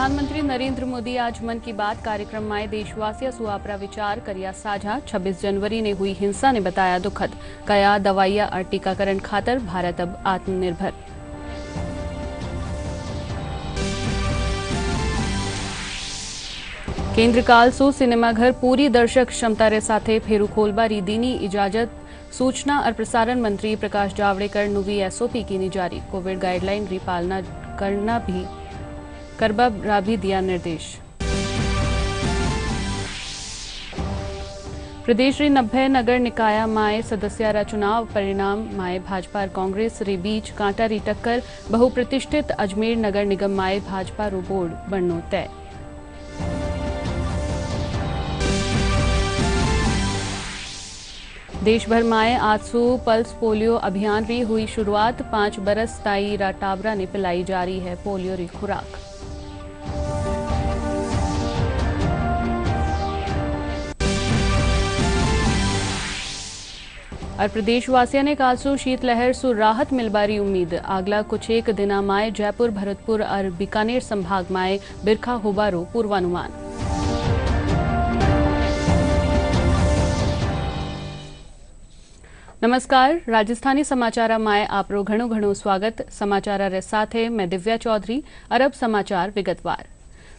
प्रधानमंत्री नरेंद्र मोदी आज मन की बात कार्यक्रम में देशवासियों सु आपरा विचार कर्या साझा। 26 जनवरी ने हुई हिंसा ने बताया दुखद, कया दवाइया और टीकाकरण खातर भारत अब आत्मनिर्भर। केन्द्र काल सु सिनेमाघर पूरी दर्शक क्षमता रे साथे फेरू खोलबारी दीनी इजाजत। सूचना और प्रसारण मंत्री प्रकाश जावड़ेकर नवी एसओपी की जारी। कोविड गाइडलाइन की पालना करना भी दिया निर्देश। प्रदेश री 90 नगर निकाया माए सदस्यारा चुनाव परिणाम माए भाजपा और कांग्रेस रे बीच कांटा री टक्कर। बहुप्रतिष्ठित अजमेर नगर निगम माए भाजपा रो बोर्ड बननो तय। देश भर में आज सु पल्स पोलियो अभियान री हुई शुरुआत। 5 बरस ताई टाबरा ने पिलाई जा रही है पोलियो री खुराक। और प्रदेशवासियों ने काल सु शीतलहर सु राहत मिलबारी उम्मीद। अगला कुछ एक दिना माए जयपुर, भरतपुर और बीकानेर संभाग माए बिरखा होबारो पूर्वानुमान। नमस्कार, राजस्थानी समाचार में आपरो घणो घणो स्वागत। समाचार रे साथे मैं दिव्या चौधरी। अरब समाचार विगतवार।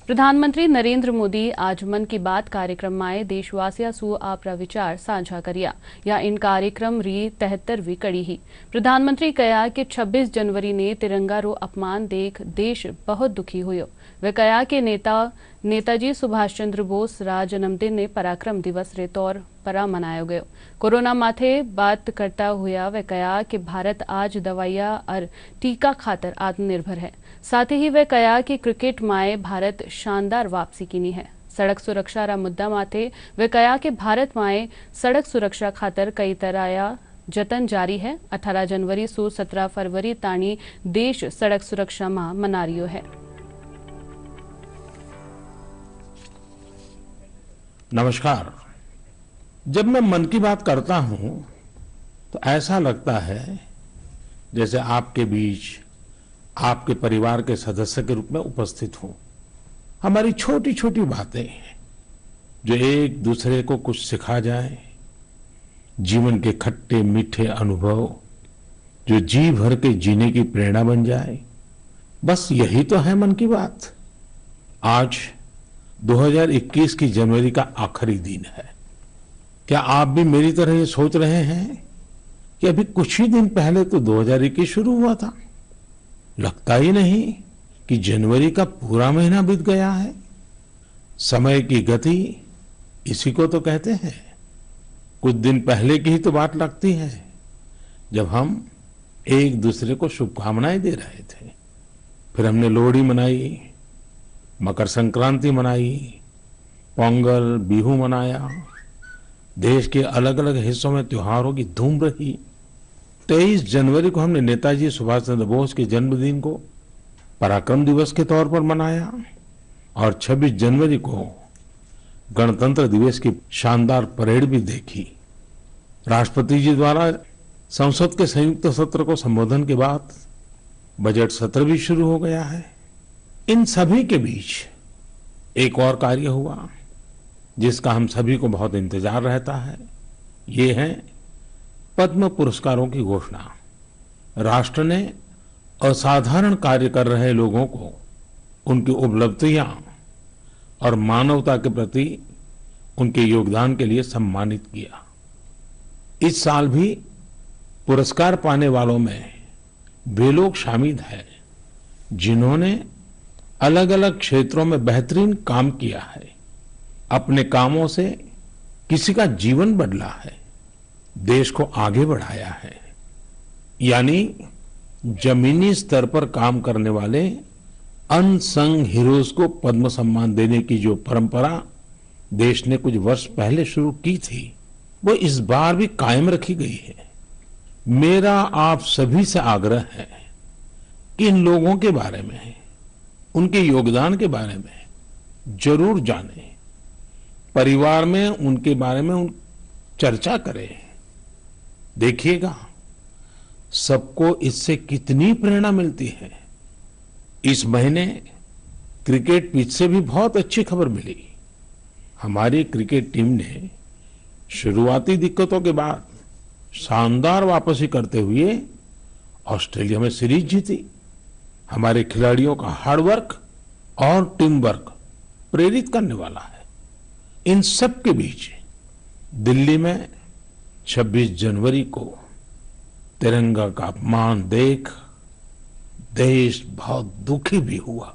प्रधानमंत्री नरेंद्र मोदी आज मन की बात कार्यक्रम में देशवासियों सु आपरा विचार साझा करिया। या इन कार्यक्रम री 73वीं कड़ी ही। प्रधानमंत्री कहा कि 26 जनवरी ने तिरंगा रो अपमान देख देश बहुत दुखी हुयो। वे कहा कि नेताजी सुभाष चंद्र बोस रा जन्मदिन ने पराक्रम दिवस रे तौर पर मनायो गयो। कोरोना माथे बात करता हुआ वे कहा कि भारत आज दवाइया और टीका खातर आत्मनिर्भर है। साथ ही वे कहा कि क्रिकेट माए भारत शानदार वापसी की है। सड़क सुरक्षा रा मुद्दा माथे वे कहा कि भारत माए सड़क सुरक्षा खातर कई तरह जतन जारी है। 18 जनवरी सु 17 फरवरी ताणी देश सड़क सुरक्षा माह मना रियो है। नमस्कार। जब मैं मन की बात करता हूं तो ऐसा लगता है जैसे आपके बीच आपके परिवार के सदस्य के रूप में उपस्थित हूं। हमारी छोटी छोटी बातें जो एक दूसरे को कुछ सिखा जाए, जीवन के खट्टे मीठे अनुभव जो जी भर के जीने की प्रेरणा बन जाए, बस यही तो है मन की बात। आज 2021 की जनवरी का आखिरी दिन है। क्या आप भी मेरी तरह ये सोच रहे हैं कि अभी कुछ ही दिन पहले तो 2021 शुरू हुआ था? लगता ही नहीं कि जनवरी का पूरा महीना बीत गया है। समय की गति इसी को तो कहते हैं। कुछ दिन पहले की ही तो बात लगती है जब हम एक दूसरे को शुभकामनाएं दे रहे थे। फिर हमने लोहड़ी मनाई, मकर संक्रांति मनाई, पोंगल, बिहू मनाया। देश के अलग अलग हिस्सों में त्योहारों की धूम रही। 23 जनवरी को हमने नेताजी सुभाष चंद्र बोस के जन्मदिन को पराक्रम दिवस के तौर पर मनाया और 26 जनवरी को गणतंत्र दिवस की शानदार परेड भी देखी। राष्ट्रपति जी द्वारा संसद के संयुक्त सत्र को संबोधन के बाद बजट सत्र भी शुरू हो गया है। इन सभी के बीच एक और कार्य हुआ जिसका हम सभी को बहुत इंतजार रहता है। ये है पद्म पुरस्कारों की घोषणा। राष्ट्र ने असाधारण कार्य कर रहे लोगों को उनकी उपलब्धियां और मानवता के प्रति उनके योगदान के लिए सम्मानित किया। इस साल भी पुरस्कार पाने वालों में वे लोग शामिल हैं जिन्होंने अलग अलग क्षेत्रों में बेहतरीन काम किया है। अपने कामों से किसी का जीवन बदला है, देश को आगे बढ़ाया है। यानी जमीनी स्तर पर काम करने वाले अनसंग हीरोज को पद्म सम्मान देने की जो परंपरा देश ने कुछ वर्ष पहले शुरू की थी, वो इस बार भी कायम रखी गई है। मेरा आप सभी से आग्रह है कि इन लोगों के बारे में, उनके योगदान के बारे में जरूर जानें। परिवार में उनके बारे में चर्चा करें। देखिएगा सबको इससे कितनी प्रेरणा मिलती है। इस महीने क्रिकेट पिच से भी बहुत अच्छी खबर मिली। हमारी क्रिकेट टीम ने शुरुआती दिक्कतों के बाद शानदार वापसी करते हुए ऑस्ट्रेलिया में सीरीज जीती। हमारे खिलाड़ियों का हार्डवर्क और टीम वर्क प्रेरित करने वाला है। इन सब के बीच दिल्ली में 26 जनवरी को तिरंगा का अपमान देख देश बहुत दुखी भी हुआ।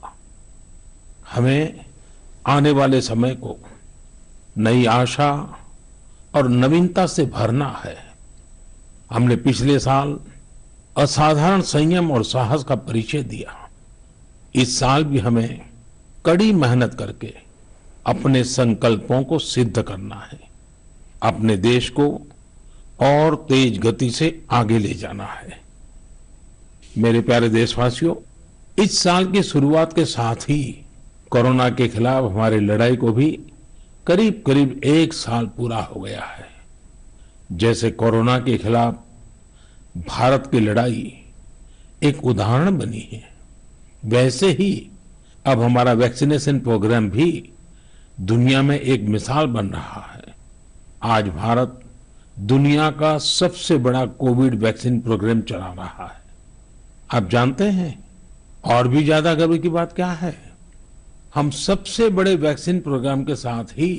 हमें आने वाले समय को नई आशा और नवीनता से भरना है। हमने पिछले साल असाधारण संयम और साहस का परिचय दिया। इस साल भी हमें कड़ी मेहनत करके अपने संकल्पों को सिद्ध करना है। अपने देश को और तेज गति से आगे ले जाना है। मेरे प्यारे देशवासियों, इस साल की शुरुआत के साथ ही कोरोना के खिलाफ हमारी लड़ाई को भी करीब करीब 1 साल पूरा हो गया है। जैसे कोरोना के खिलाफ भारत की लड़ाई एक उदाहरण बनी है, वैसे ही अब हमारा वैक्सीनेशन प्रोग्राम भी दुनिया में एक मिसाल बन रहा है। आज भारत दुनिया का सबसे बड़ा कोविड वैक्सीन प्रोग्राम चला रहा है। आप जानते हैं और भी ज्यादा गर्व की बात क्या है? हम सबसे बड़े वैक्सीन प्रोग्राम के साथ ही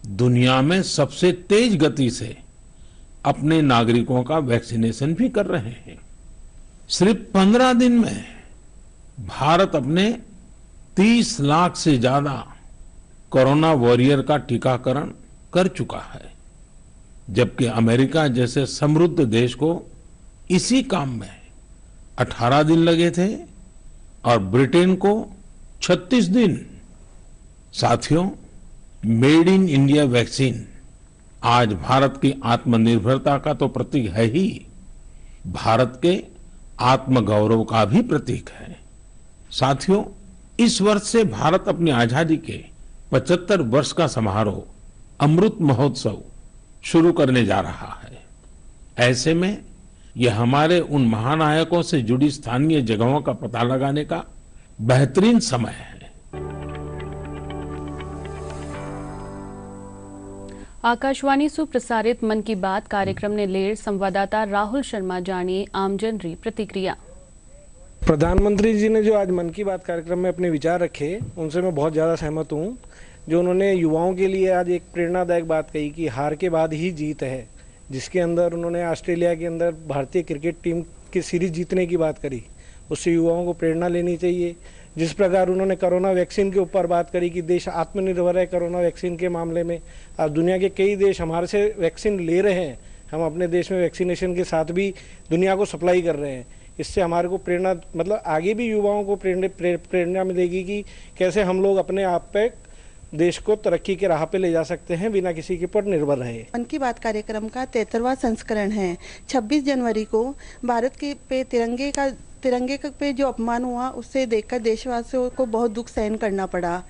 दुनिया में सबसे तेज गति से अपने नागरिकों का वैक्सीनेशन भी कर रहे हैं। सिर्फ 15 दिन में भारत अपने 30 लाख से ज्यादा कोरोना वॉरियर का टीकाकरण कर चुका है, जबकि अमेरिका जैसे समृद्ध देश को इसी काम में 18 दिन लगे थे और ब्रिटेन को 36 दिन। साथियों, मेड इन इंडिया वैक्सीन आज भारत की आत्मनिर्भरता का तो प्रतीक है ही, भारत के आत्मगौरव का भी प्रतीक है। साथियों, इस वर्ष से भारत अपनी आजादी के 75 वर्ष का समारोह अमृत महोत्सव शुरू करने जा रहा है। ऐसे में यह हमारे उन महानायकों से जुड़ी स्थानीय जगहों का पता लगाने का बेहतरीन समय है। आकाशवाणी से प्रसारित मन की बात कार्यक्रम ने लेर संवाददाता राहुल शर्मा जानिए आमजन री प्रतिक्रिया। प्रधानमंत्री जी ने जो आज मन की बात कार्यक्रम में अपने विचार रखे, उनसे मैं बहुत ज़्यादा सहमत हूँ। जो उन्होंने युवाओं के लिए आज एक प्रेरणादायक बात कही कि हार के बाद ही जीत है, जिसके अंदर उन्होंने ऑस्ट्रेलिया के अंदर भारतीय क्रिकेट टीम की सीरीज जीतने की बात करी, उससे युवाओं को प्रेरणा लेनी चाहिए। जिस प्रकार उन्होंने कोरोना वैक्सीन के ऊपर बात करी कि देश आत्मनिर्भर है कोरोना वैक्सीन के मामले में, आज दुनिया के कई देश हमारे से वैक्सीन ले रहे हैं, हम अपने देश में वैक्सीनेशन के साथ भी दुनिया को सप्लाई कर रहे हैं। इससे हमारे को प्रेरणा, मतलब आगे भी युवाओं को प्रेरणा मिलेगी कि कैसे हम लोग अपने आप पे देश को तरक्की के राह पे ले जा सकते हैं बिना किसी के ऊपर निर्भर रहे। मन की बात कार्यक्रम का 73वां संस्करण है। 26 जनवरी को भारत के पे तिरंगे पे जो अपमान हुआ, उससे देखकर देशवासियों को बहुत दुख सहन करना पड़ा।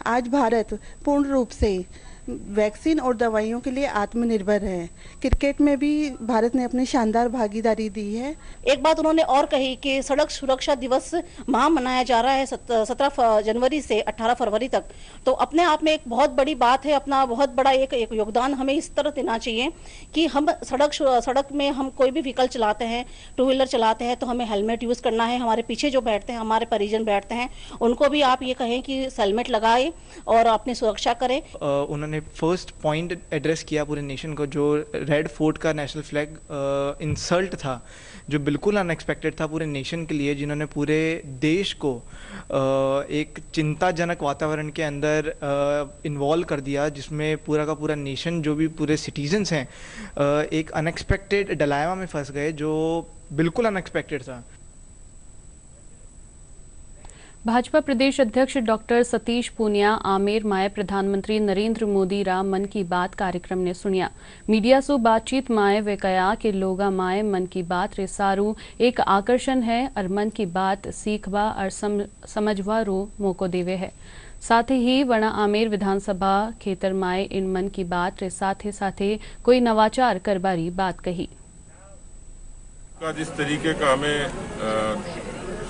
आज भारत पूर्ण रूप से वैक्सीन और दवाइयों के लिए आत्मनिर्भर है। क्रिकेट में भी भारत ने अपनी शानदार भागीदारी दी है। एक बात उन्होंने और कही कि सड़क सुरक्षा दिवस माह मनाया जा रहा है 17 जनवरी से 18 फरवरी तक, तो अपने आप में एक बहुत बड़ी बात है। अपना बहुत बड़ा एक योगदान हमें इस तरह देना चाहिए कि हम सड़क में हम कोई भी व्हीकल चलाते हैं, 2 व्हीलर चलाते हैं, तो हमें हेलमेट यूज करना है। हमारे पीछे जो बैठते हैं, हमारे परिजन बैठते हैं, उनको भी आप ये कहें कि हेलमेट लगाए और अपनी सुरक्षा करें। उन्होंने फर्स्ट पॉइंट एड्रेस किया पूरे नेशन को, जो रेड फोर्ट का नेशनल फ्लैग इंसल्ट था, जो बिल्कुल अनएक्सपेक्टेड था पूरे नेशन के लिए, जिन्होंने पूरे देश को एक चिंताजनक वातावरण के अंदर इन्वॉल्व कर दिया, जिसमें पूरा का पूरा नेशन, जो भी पूरे सिटीजन्स हैं, एक अनएक्सपेक्टेड डलायमा में फंस गए, जो बिल्कुल अनएक्सपेक्टेड था। भाजपा प्रदेश अध्यक्ष डॉक्टर सतीश पूनिया आमेर माए प्रधानमंत्री नरेंद्र मोदी रा मन की बात कार्यक्रम ने सुनिया। मीडिया से बातचीत माए वे कया कि लोगा माए मन की बात रे सारू एक आकर्षण है और मन की बात सीखवा और समझवा रो मौको देवे है। साथ ही वना आमेर विधानसभा खेतर माए इन मन की बात रे साथे कोई नवाचार करबारी बात कही। जिस तरीके का हमें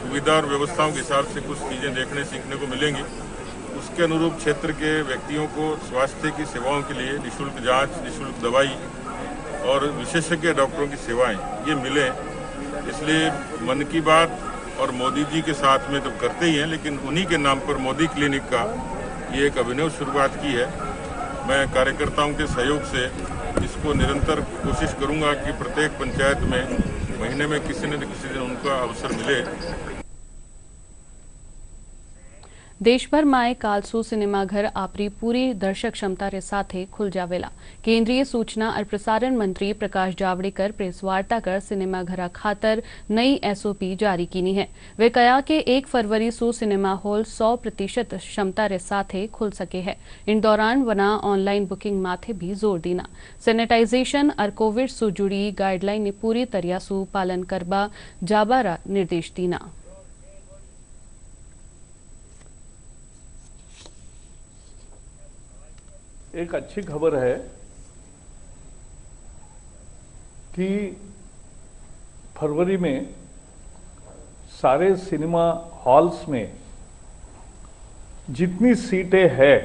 सुविधा और व्यवस्थाओं के हिसाब से कुछ चीज़ें देखने सीखने को मिलेंगी। उसके अनुरूप क्षेत्र के व्यक्तियों को स्वास्थ्य की सेवाओं के लिए निःशुल्क जांच, निःशुल्क दवाई और विशेषज्ञ डॉक्टरों की सेवाएं ये मिलें। इसलिए मन की बात और मोदी जी के साथ में तो करते ही हैं, लेकिन उन्हीं के नाम पर मोदी क्लिनिक का ये एक अभिनव शुरुआत की है। मैं कार्यकर्ताओं के सहयोग से इसको निरंतर कोशिश करूंगा कि प्रत्येक पंचायत में महीने में किसी न किसी दिन उनका अवसर मिले। દેશભરમાં કાલસુ સિનેમાઘર આપરી પૂરી દર્શક ક્ષમતા સાથે ખુલ જાવેલા કેન્દ્રીય સૂચના और प्रसारण मंत्री प्रकाश जावड़ेकर प्रेस वार्ता कर सिनेमाघर खातर नई एसओपी जारी की है। वे कहा कि 1 फरवरी से सिनेमा हॉल 100% क्षमता साथ खुल सके है। इन दौरान वना ऑनलाइन बुकिंग माथे भी जोर दीना, सैनिटाइजेशन और कोविड से जुड़ी गाइडलाइन ने पूरी तरह से पालन करवा जाबारा निर्देश दीना। एक अच्छी खबर है कि फरवरी में सारे सिनेमा हॉल्स में जितनी सीटें हैं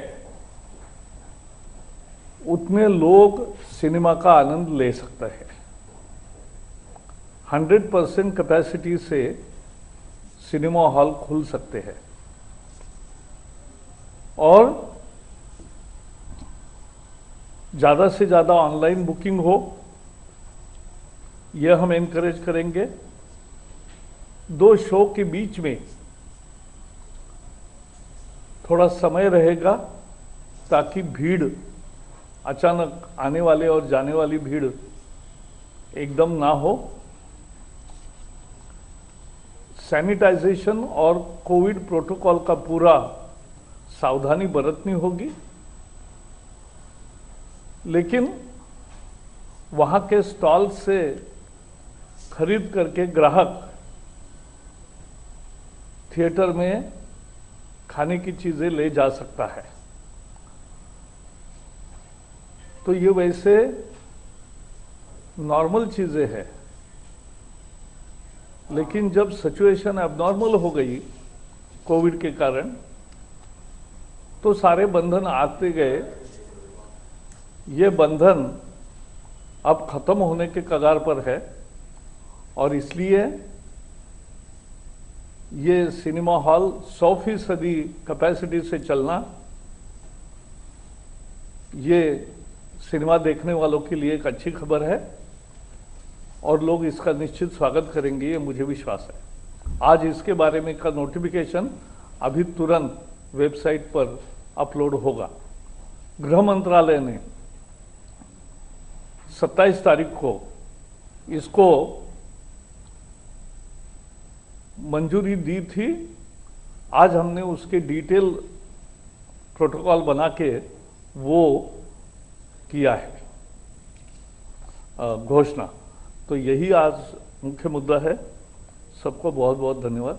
उतने लोग सिनेमा का आनंद ले सकते हैं। 100% कैपेसिटी से सिनेमा हॉल खुल सकते हैं और ज़्यादा से ज़्यादा ऑनलाइन बुकिंग हो, यह हम एनकरेज करेंगे। 2 शो के बीच में थोड़ा समय रहेगा ताकि भीड़, अचानक आने वाले और जाने वाली भीड़ एकदम ना हो। सैनिटाइजेशन और कोविड प्रोटोकॉल का पूरा सावधानी बरतनी होगी, लेकिन वहाँ के स्टॉल से खरीद करके ग्राहक थिएटर में खाने की चीज़ें ले जा सकता है। तो ये वैसे नॉर्मल चीज़ें हैं, लेकिन जब सिचुएशन एबनॉर्मल हो गई कोविड के कारण तो सारे बंधन आते गए। ये बंधन अब खत्म होने के कगार पर है और इसलिए ये सिनेमा हॉल 100% कैपेसिटी से चलना, ये सिनेमा देखने वालों के लिए एक अच्छी खबर है और लोग इसका निश्चित स्वागत करेंगे, ये मुझे विश्वास है। आज इसके बारे में का नोटिफिकेशन अभी तुरंत वेबसाइट पर अपलोड होगा। गृह मंत्रालय ने 27 तारीख को इसको मंजूरी दी थी। आज हमने उसके डिटेल प्रोटोकॉल बना के वो किया है घोषणा। तो यही आज मुख्य मुद्दा है। सबको बहुत बहुत धन्यवाद।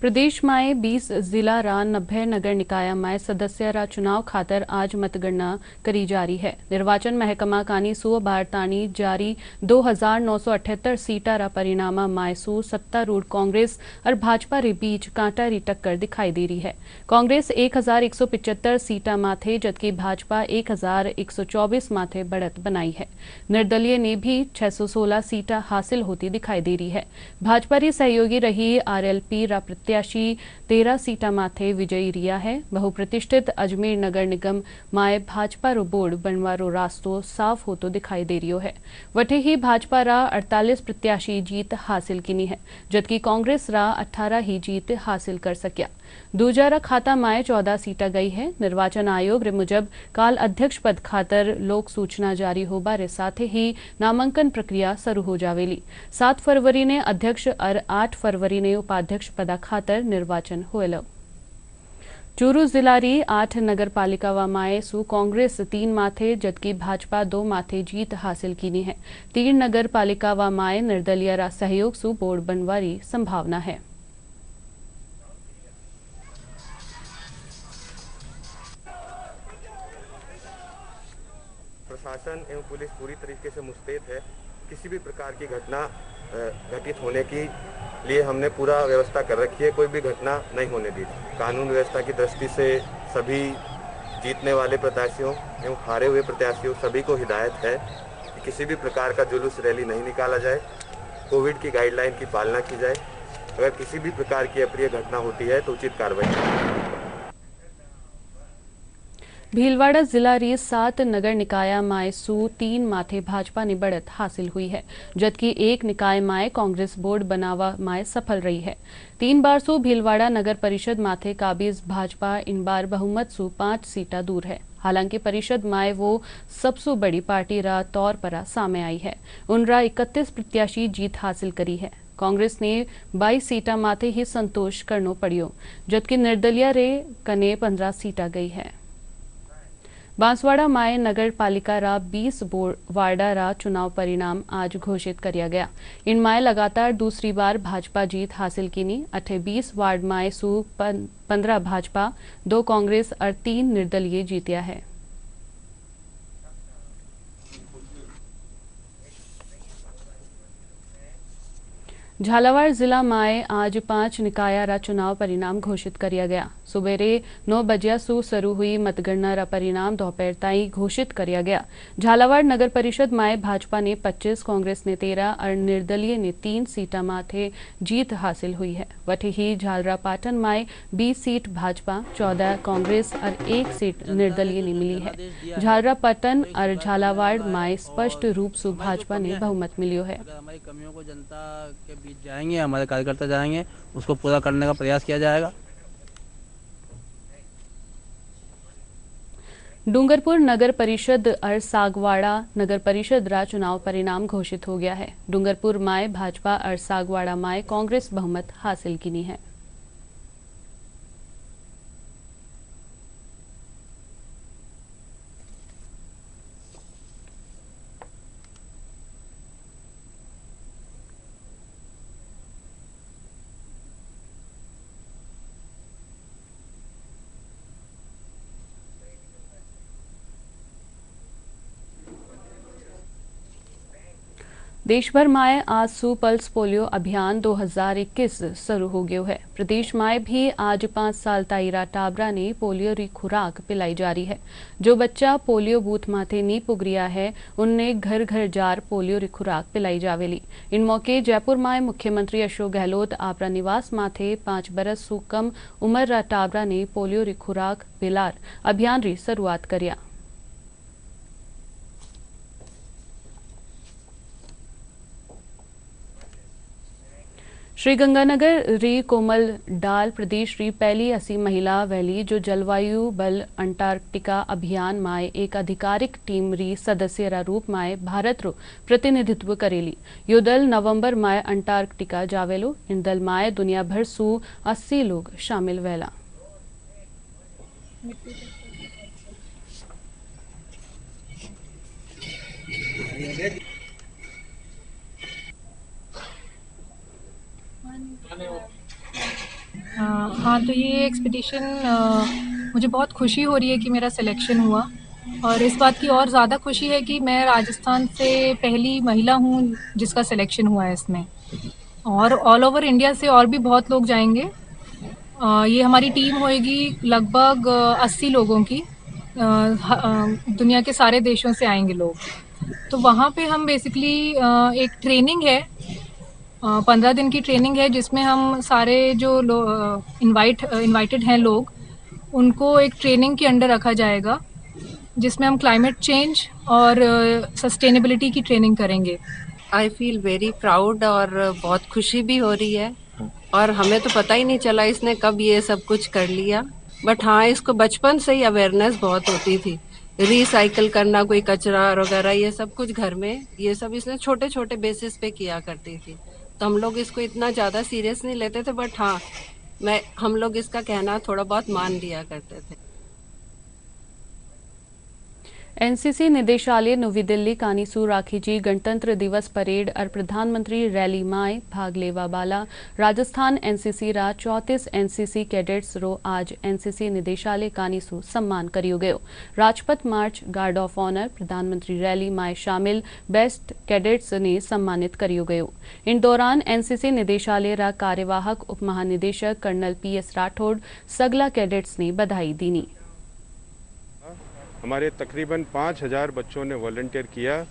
प्रदेश में 20 जिला रा 90 नगर निकाय में सदस्य रा चुनाव खातर आज मतगणना करी जारी है। निर्वाचन महकमा कानी सु भारतानी जारी 2978 सीटा रा परिणाम मायसू सत्तारूढ़ कांग्रेस और भाजपा रे बीच कांटा री टक्कर दिखाई दे रही है। कांग्रेस 1175 सीटा माथे जबकि भाजपा 1124 माथे बढ़त बनाई है। निर्दलीय ने भी 616 सीटा हासिल होती दिखाई दे रही है। भाजपा री सहयोगी रही आरएलपी रा प्रत्याशी 13 सीटा माथे विजयी रिया है। बहुप्रतिष्ठित अजमेर नगर निगम माए भाजपा रो बोर्ड बनवारो रास्तो साफ होतो दिखाई दे रियो है। वटे ही भाजपा रा 48 प्रत्याशी जीत हासिल किनी है जबकि कांग्रेस रा 18 ही जीत हासिल कर सकिया। दूजा रा खाता माए 14 सीटा गई है। निर्वाचन आयोग रे मुजब काल अध्यक्ष पद खातर लोक सूचना जारी होबा रे साथ ही नामांकन प्रक्रिया शुरू हो जावेली। 7 फरवरी ने अध्यक्ष और 8 फरवरी ने उपाध्यक्ष पदा खातर निर्वाचन होएलो। चूरू जिला री 8 नगर पालिका माए सु कांग्रेस 3 माथे जबकि भाजपा 2 माथे जीत हासिल कीनी है। 3 नगर पालिका माए निर्दलीय रा सहयोग सु बोर्ड बनवारी संभावना है। प्रशासन एवं पुलिस पूरी तरीके से मुस्तैद है। किसी भी प्रकार की घटना घटित होने के लिए हमने पूरा व्यवस्था कर रखी है, कोई भी घटना नहीं होने दी। कानून व्यवस्था की दृष्टि से सभी जीतने वाले प्रत्याशियों एवं हारे हुए प्रत्याशियों सभी को हिदायत है कि किसी भी प्रकार का जुलूस रैली नहीं निकाला जाए, कोविड की गाइडलाइन की पालना की जाए। अगर किसी भी प्रकार की अप्रिय घटना होती है तो उचित कार्रवाई की जाए। भीलवाड़ा जिला री 7 नगर निकाया माय सू 3 माथे भाजपा ने बढ़त हासिल हुई है, जबकि 1 निकाय माय कांग्रेस बोर्ड बनावा माय सफल रही है। 3 बार सू भीलवाड़ा नगर परिषद माथे काबिज भाजपा इन बार बहुमत सू 5 सीटा दूर है। हालांकि परिषद माय वो सबसे बड़ी पार्टी रा तौर पर सामने आई है। उनरा 31 प्रत्याशी जीत हासिल करी है। कांग्रेस ने 22 सीटा माथे ही संतोष करनो पड़ियो, जबकि निर्दलीय रे कने 15 सीटा गई है। बांसवाड़ा माय नगर पालिका रा 20 वार्डा रा चुनाव परिणाम आज घोषित किया गया। इन माय लगातार दूसरी बार भाजपा जीत हासिल कीनी। 20 वार्ड माय सू 15 भाजपा, 2 कांग्रेस और 3 निर्दलीय जीतिया है। झालावाड़ जिला माय आज 5 निकाया रा चुनाव परिणाम घोषित किया गया। सुबेरे 9 बजे सु शुरू हुई मतगणना रा परिणाम दोपहर ताई घोषित किया गया। झालावाड़ नगर परिषद माय भाजपा ने 25, कांग्रेस ने 13 और निर्दलीय ने 3 सीटा माथे जीत हासिल हुई है। वठी ही झालरा पाटन माय 20 सीट भाजपा, 14 कांग्रेस और 1 सीट निर्दलीय ने मिली है। झालरा पाटन और झालावाड़ माय स्पष्ट रूप से भाजपा ने बहुमत मिलियो है। हमारी कमियों को जनता के बीच जाएंगे, हमारे कार्यकर्ता जाएंगे, उसको पूरा करने का प्रयास किया जाएगा। डूंगरपुर नगर परिषद और सागवाड़ा नगर परिषद रा चुनाव परिणाम घोषित हो गया है। डूंगरपुर माय भाजपा और सागवाड़ा माय कांग्रेस बहुमत हासिल की है। देश भर माय आज सू पल्स पोलियो अभियान 2021 शुरू हो गयो है। प्रदेश माय भी आज 5 साल ताईरा टाबरा ने पोलियो री खुराक पिलाई जा रही है। जो बच्चा पोलियो बूथ माथे नी पुगरिया है, उनने घर घर जार पोलियो री खुराक पिलाई जावेली। इन मौके जयपुर माय मुख्यमंत्री अशोक गहलोत आपरा निवास माथे 5 बरस सु कम उम्र रा टाबरा ने पोलियो री खुराक पिलार अभियान री शुरुआत करिया। श्रीगंगानगर री कोमल डाल प्रदेश री पहली ऐसी महिला वैली जो जलवायु बल अंटार्कटिका अभियान माय एक आधिकारिक टीम री सदस्य रा रूप माय भारत रो प्रतिनिधित्व करेली। यो दल नवंबर माय अंटार्कटिका जावेलो। इन दल माय दुनिया भर सु 80 लोग शामिल वेला। हाँ, तो ये एक्सपीडिशन मुझे बहुत खुशी हो रही है कि मेरा सिलेक्शन हुआ, और इस बात की और ज़्यादा खुशी है कि मैं राजस्थान से पहली महिला हूँ जिसका सिलेक्शन हुआ है इसमें, और ऑल ओवर इंडिया से और भी बहुत लोग जाएंगे। ये हमारी टीम होएगी लगभग 80 लोगों की। दुनिया के सारे देशों से आएंगे लोग। तो वहाँ पे हम बेसिकली एक ट्रेनिंग है, 15 दिन की ट्रेनिंग है, जिसमें हम सारे जो इनवाइटेड हैं लोग, उनको एक ट्रेनिंग के अंडर रखा जाएगा, जिसमें हम क्लाइमेट चेंज और सस्टेनेबिलिटी की ट्रेनिंग करेंगे। आई फील वेरी प्राउड और बहुत खुशी भी हो रही है, और हमें तो पता ही नहीं चला इसने कब ये सब कुछ कर लिया। बट हाँ, इसको बचपन से ही अवेयरनेस बहुत होती थी, रिसाइकिल करना, कोई कचरा वगैरह, ये सब कुछ घर में, ये सब इसने छोटे छोटे बेसिस पे किया करती थी। तो हम लोग इसको इतना ज़्यादा सीरियस नहीं लेते थे, बट हाँ, हम लोग इसका कहना थोड़ा बहुत मान लिया करते थे। एनसीसी निदेशालय नवी दिल्ली कानीसू राखीजी गणतंत्र दिवस परेड और प्रधानमंत्री रैली माय भाग लेवा बाला राजस्थान एनसीसी रा 34 एनसीसी कैडेट्स रो आज एनसीसी निदेशालय कानीसू सम्मान कर्यो गयो। राजपथ मार्च, गार्ड ऑफ ऑनर, प्रधानमंत्री रैली माय शामिल बेस्ट कैडेट्स ने सम्मानित कर्यो गयो। इन दौरान एनसीसी निदेशालय रा कार्यवाहक उप महानिदेशक कर्नल पीएस राठौड़ सगला कैडेट्स ने बधाई दीनी। हमारे तकरीबन 5000 बच्चों ने वॉलंटियर किया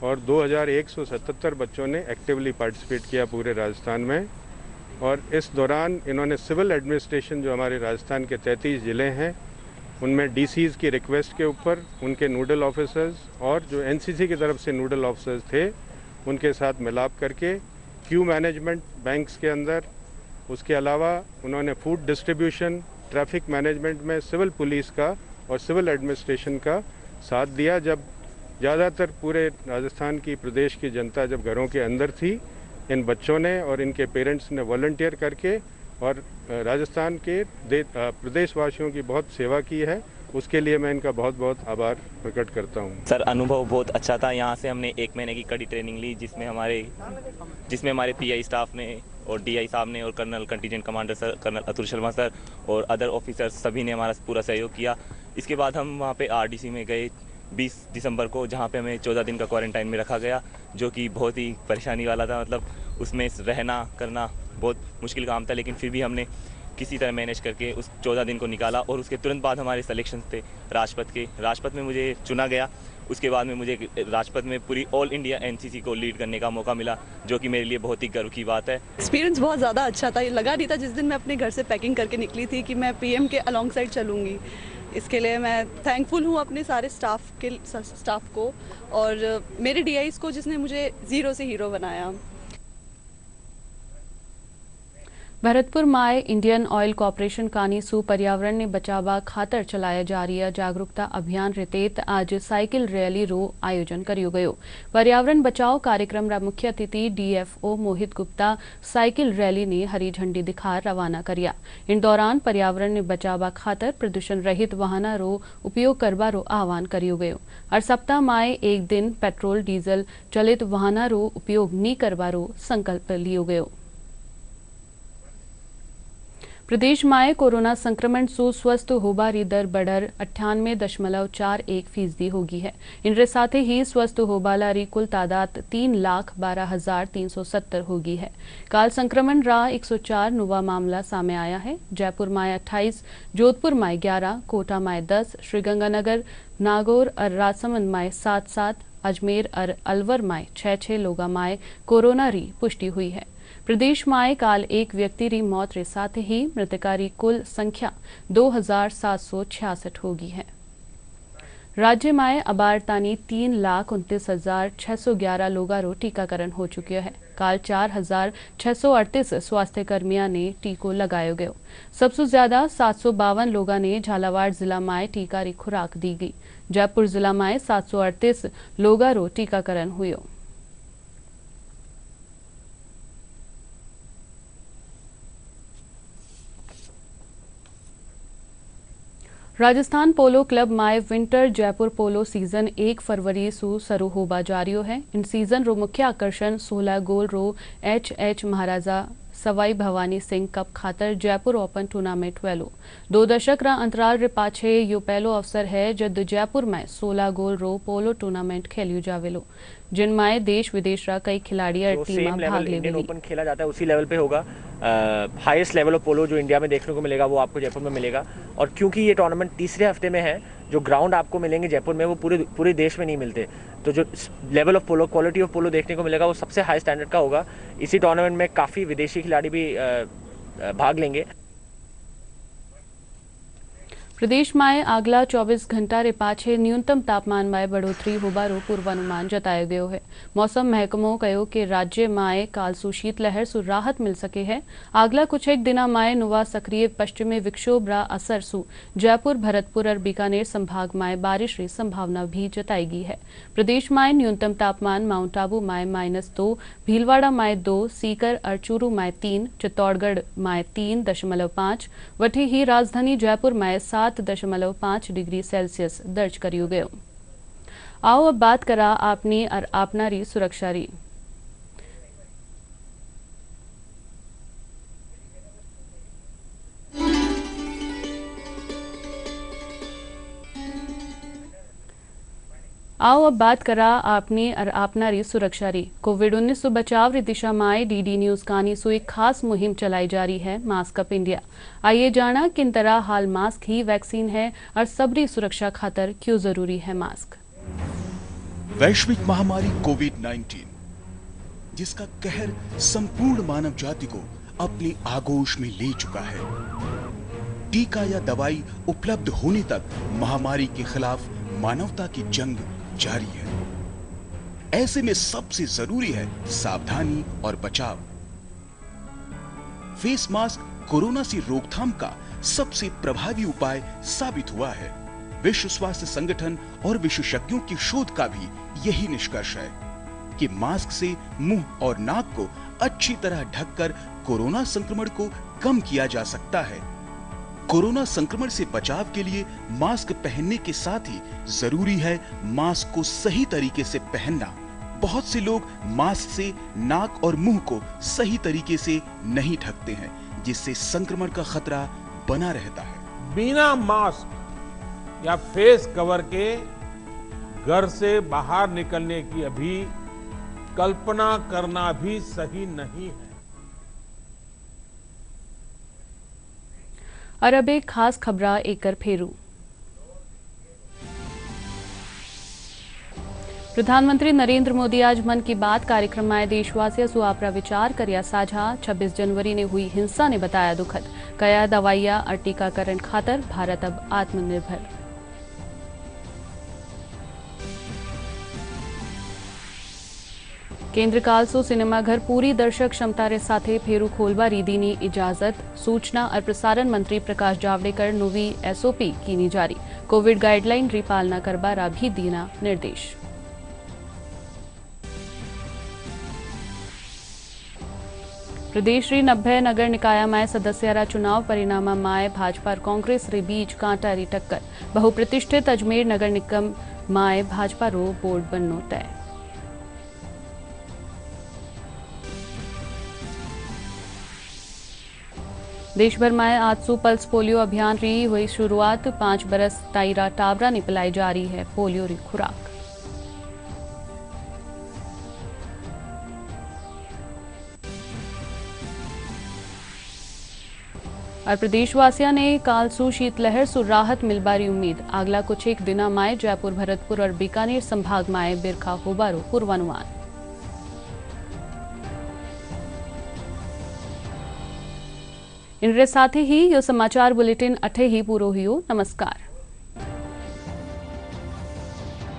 और 2177 बच्चों ने एक्टिवली पार्टिसिपेट किया पूरे राजस्थान में। और इस दौरान इन्होंने सिविल एडमिनिस्ट्रेशन जो हमारे राजस्थान के 33 ज़िले हैं उनमें डीसीज़ की रिक्वेस्ट के ऊपर उनके नोडल ऑफिसर्स और जो एनसीसी की तरफ से नोडल ऑफिसर्स थे उनके साथ मिलाप करके क्यू मैनेजमेंट बैंक्स के अंदर, उसके अलावा उन्होंने फूड डिस्ट्रीब्यूशन, ट्रैफिक मैनेजमेंट में सिविल पुलिस का और सिविल एडमिनिस्ट्रेशन का साथ दिया। जब ज़्यादातर पूरे राजस्थान की प्रदेश की जनता जब घरों के अंदर थी, इन बच्चों ने और इनके पेरेंट्स ने वॉलंटियर करके और राजस्थान के प्रदेशवासियों की बहुत सेवा की है। उसके लिए मैं इनका बहुत बहुत आभार प्रकट करता हूँ। सर, अनुभव बहुत अच्छा था। यहाँ से हमने 1 महीने की कड़ी ट्रेनिंग ली जिसमें हमारे पीआई स्टाफ ने और डीआई साहब ने और colonel contingent commander sir colonel Atul Sharma sir और अदर ऑफिसर्स सभी ने हमारा पूरा सहयोग किया। इसके बाद हम वहाँ पे आरडीसी में गए 20 दिसंबर को, जहाँ पे हमें 14 दिन का क्वारंटाइन में रखा गया, जो कि बहुत ही परेशानी वाला था। मतलब उसमें रहना करना बहुत मुश्किल काम था, लेकिन फिर भी हमने किसी तरह मैनेज करके उस 14 दिन को निकाला। और उसके तुरंत बाद हमारे सिलेक्शन थे राजपथ में मुझे चुना गया। उसके बाद में मुझे राजपथ में पूरी ऑल इंडिया एनसीसी को लीड करने का मौका मिला, जो कि मेरे लिए बहुत ही गर्व की बात है। एक्सपीरियंस बहुत ज़्यादा अच्छा था। ये लगा नहीं था जिस दिन मैं अपने घर से पैकिंग करके निकली थी कि मैं पीएम के अलॉन्ग साइड चलूँगी। इसके लिए मैं थैंकफुल हूँ अपने सारे स्टाफ को और मेरे डीआईस को जिसने मुझे ज़ीरो से हीरो बनाया। भरतपुर माय इंडियन ऑयल कॉर्पोरेशन कानीसू पर्यावरण ने बचावा खातर चलाया जा रही जागरूकता अभियान रितेत आज साइकिल रैली रो आयोजन कर्यो गयो। पर्यावरण बचाओ कार्यक्रम रा मुख्य अतिथि डीएफओ मोहित गुप्ता साइकिल रैली ने हरी झंडी दिखा रवाना कर्या। इन दौरान पर्यावरण ने बचावा खातर प्रदूषण रहित वाहना रो उपयोग करवा रो आह्वान कर्यो गयो। हर सप्ताह माय एक दिन पेट्रोल डीजल चलित वाहना रो उपयोग नी करवा रो संकल्प लियो गयो। प्रदेश में कोरोना संक्रमण से स्वस्थ होबारी दर बढ़र 98.41% होगी है। इनके साथ ही स्वस्थ होबालारी कुल तादाद 3,12,370 होगी है। काल संक्रमण रा 104 नुवा मामला सामने आया है। जयपुर में 28, जोधपुर में 11, कोटा में 10, श्रीगंगानगर, नागौर और राजसमंद में 7-7, अजमेर और अलवर में 6-6 लोगों में कोरोना री पुष्टि हुई है। प्रदेश में काल एक व्यक्ति री मौत के साथ ही मृतकारी कुल संख्या 2,766 होगी है। राज्य में अबारतानी 3,29,611 लोगों रो टीकाकरण हो चुका है। काल 4,638 स्वास्थ्य कर्मियों ने टीको लगायो गयो। सबसे ज्यादा 752 लोगों ने झालावाड़ जिला में टीका री खुराक दी गई। जयपुर जिला में 738 लोगों रो टीकाकरण हुयो। राजस्थान पोलो क्लब माय विंटर जयपुर पोलो सीजन 1 फरवरी से शुरू होबा जारियो है। इन सीजन रो मुख्य आकर्षण 16 गोल रो एच महाराजा सवाई भवानी सिंह कप खातर जयपुर ओपन टूर्नामेंट वेलो। 2 दशक रा अंतराल रे पाछे यो पहलो अवसर है जब जयपुर में 16 गोल रो पोलो टूर्नामेंट खेलियो जावेलो, जिनमें देश विदेश रा कई खिलाड़ी और टीम भाग ले। इंडियन ओपन खेला जाता है उसी लेवल पे होगा। हाईएस्ट लेवल ऑफ पोलो जो इंडिया में देखने को मिलेगा वो आपको जयपुर में मिलेगा। और क्योंकि ये टूर्नामेंट तीसरे हफ्ते में है, जो ग्राउंड आपको मिलेंगे जयपुर में वो पूरे देश में नहीं मिलते, तो जो level of polo, quality of polo देखने को मिलेगा वो सबसे हाई स्टैंडर्ड का होगा। इसी टूर्नामेंट में काफ़ी विदेशी खिलाड़ी भी भाग लेंगे। प्रदेश में अगला 24 घंटा रे पाछे न्यूनतम तापमान में बढ़ोतरी होबारो पूर्वानुमान जतायो गयो है। मौसम महकमो कहो कि राज्य में काल सु शीतलहर सु राहत मिल सके है। अगला कुछ एक दिना में नुवा सक्रिय पश्चिमी विक्षोभ रा असर सु जयपुर, भरतपुर और बीकानेर संभाग में बारिश की संभावना भी जताई गई है। प्रदेश में न्यूनतम तापमान माउंट आबू में -2, भीलवाड़ा में 2, सीकर और चूरू में 3, चित्तौड़गढ़ में 3.5, वठी ही राजधानी जयपुर में 7.5 डिग्री सेल्सियस दर्ज कर्यो गयो। आओ अब बात करा आपनी और आपनारी सुरक्षा री। आओ अब बात करा आपनी और आपनारी सुरक्षा री। कोविड-19 से बचाव री दिशा में डीडी न्यूज कानी सो एक खास मुहिम चलाई जा रही है, मास्क अप इंडिया। आइए जाना किन तरह हाल मास्क ही वैक्सीन है और सबरी सुरक्षा खातर क्यों जरूरी है मास्क। वैश्विक महामारी कोविड-19 जिसका कहर संपूर्ण मानव जाति को अपनी आगोश में ले चुका है। टीका या दवाई उपलब्ध होने तक महामारी के खिलाफ मानवता की जंग जारी है। ऐसे में सबसे जरूरी है सावधानी और बचाव। फेस मास्क कोरोना से रोकथाम का सबसे प्रभावी उपाय साबित हुआ है। विश्व स्वास्थ्य संगठन और विशेषज्ञों की शोध का भी यही निष्कर्ष है कि मास्क से मुंह और नाक को अच्छी तरह ढककर कोरोना संक्रमण को कम किया जा सकता है। कोरोना संक्रमण से बचाव के लिए मास्क पहनने के साथ ही जरूरी है मास्क को सही तरीके से पहनना। बहुत से लोग मास्क से नाक और मुंह को सही तरीके से नहीं ढकते हैं, जिससे संक्रमण का खतरा बना रहता है। बिना मास्क या फेस कवर के घर से बाहर निकलने की अभी कल्पना करना भी सही नहीं है। और अब एक खास खबरा एकर फेरू। प्रधानमंत्री नरेंद्र मोदी आज मन की बात कार्यक्रम में देशवासियों से आपरा विचार करिया साझा। 26 जनवरी ने हुई हिंसा ने बताया दुखद, कया दवाइया और टीकाकरण खातर भारत अब आत्मनिर्भर। केंद्र काल सो सिनेमाघर पूरी दर्शक क्षमता रे साथे फेरू खोलवा रीदीनी इजाजत। सूचना और प्रसारण मंत्री प्रकाश जावड़ेकर नवी एसओपी कीनी जारी। कोविड गाइडलाइन री पालना करबारा भी दीना निर्देश। प्रदेश री 90 नगर निकाय में सदस्यरा चुनाव परिणाम में भाजपा और कांग्रेस रे बीच कांटा री टक्कर। बहुप्रतिष्ठित अजमेर नगर निगम में भाजपा रो बोर्ड बननो तय। देश भर में आज सू पल्स पोलियो अभियान री हुई शुरुआत। 5 बरस ताईरा टावरा ने पिलाई जा रही है पोलियो री खुराक। और प्रदेशवासियों ने काल सू शीतलहर सु राहत मिलबारी उम्मीद। अगला कुछ एक दिना में जयपुर, भरतपुर और बीकानेर संभाग में बिरखा होबारो पूर्वानुमान। इनरे साथ ही यो समाचार बुलेटिन अठे ही पूरो हुयो। नमस्कार।